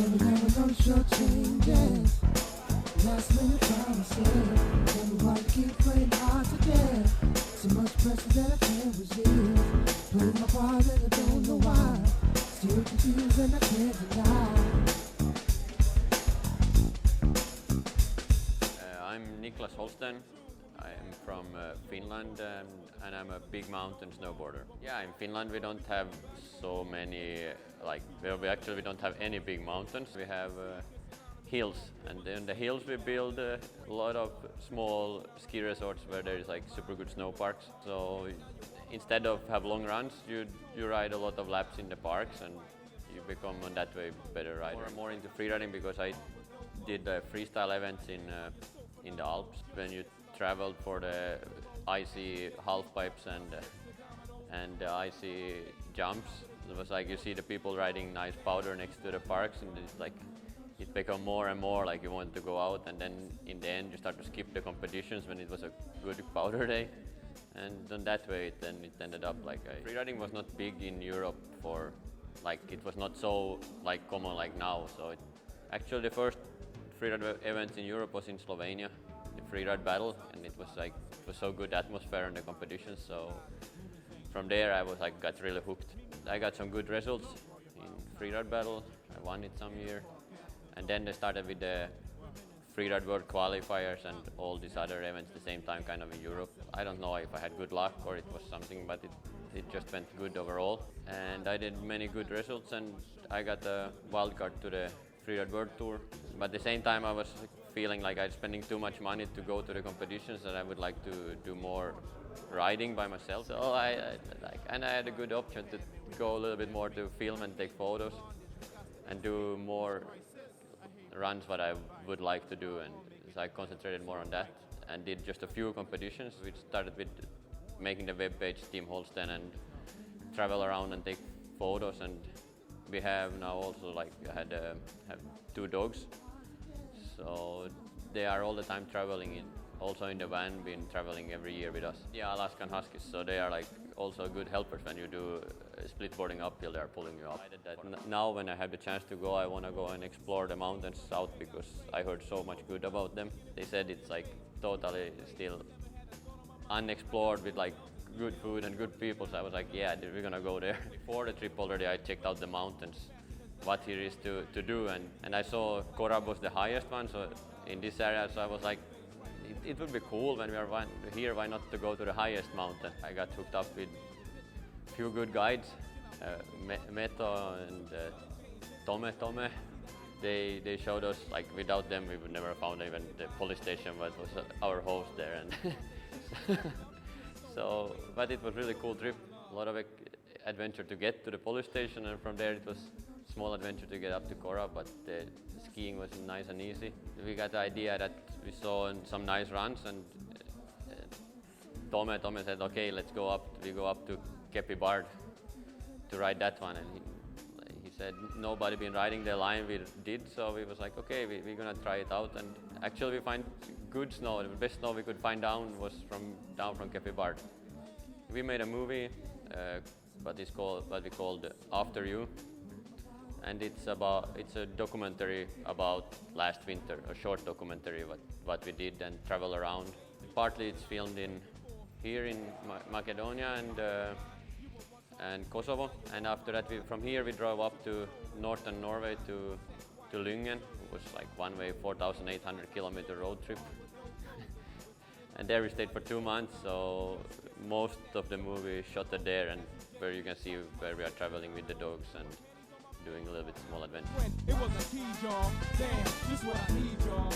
we never gonna shortchange it. Last minute promises, everybody keep playing hard to get. So much pressure that I can't resist. Putting my part in, I don't know why. Still confused and I can't deny. I'm Niklas Holstен. I am from Finland and I'm a big mountain snowboarder. Yeah, in Finland we don't have so many, we don't have any big mountains. We have hills, and in the hills we build a lot of small ski resorts where there is like super good snow parks. So instead of have long runs, you ride a lot of laps in the parks and you become on that way better rider. More into freeriding because I did freestyle events in the Alps. When you traveled for the icy half pipes and the icy jumps, it was like you see the people riding nice powder next to the parks, and it's like it became more and more like you want to go out, and then in the end you start to skip the competitions when it was a good powder day, and then that way it ended up like freeriding was not big in Europe for it was not so common like now. So actually the first freeride event in Europe was in Slovenia, the freeride battle, and it was so good atmosphere in the competition. So from there I got really hooked. I got some good results in freeride battle. I won it some year, and then they started with the freeride world qualifiers and all these other events at the same time, kind of in Europe. I don't know if I had good luck or it was something, but it just went good overall. And I did many good results, and I got a wild card to the freeride world tour. But at the same time I was feeling like I was spending too much money to go to the competitions, and I would like to do more riding by myself. So I had a good option to go a little bit more to film and take photos and do more runs what I would like to do, and so I concentrated more on that and did just a few competitions. We started with making the web page Team Holsten and travel around and take photos, and we have now also have 2 dogs, so they are all the time traveling also in the van, been traveling every year with us. Yeah, Alaskan Huskies, so they are also good helpers when you do split boarding uphill. They are pulling you up. Now when I have the chance to go, I want to go and explore the mountains south because I heard so much good about them. They said it's totally still unexplored with good food and good people, so I was yeah, we're gonna go there. Before the trip already I checked out the mountains, what here is to do, and I saw Korab was the highest one, so in this area, so I was it would be cool when we are here, why not to go to the highest mountain. I got hooked up with a few good guides, Meto and Tome. They showed us, without them we would never have found even the police station, but was our host there. And so, but it was really cool trip, a lot of adventure to get to the police station, and from there it was small adventure to get up to Korab, but the skiing was nice and easy. We got the idea that we saw some nice runs, and Tome said, okay, let's go up. We go up to Kepi Bard to ride that one, and he said nobody been riding the line we did, so we was okay, we're gonna try it out. And actually we find good snow. The best snow we could find down was down from Kepi Bard. We made a movie, what we called After You. And it's a documentary about last winter, a short documentary what we did and travel around. Partly it's filmed here in Macedonia and Kosovo, and after that from here we drove up to northern Norway to Lyngen. It was one way 4,800 kilometer road trip. And there we stayed for 2 months, so most of the movie shot there, and where you can see where we are traveling with the dogs and doing a little bit small adventure. It was a key, y'all. Damn, this what I need, y'all.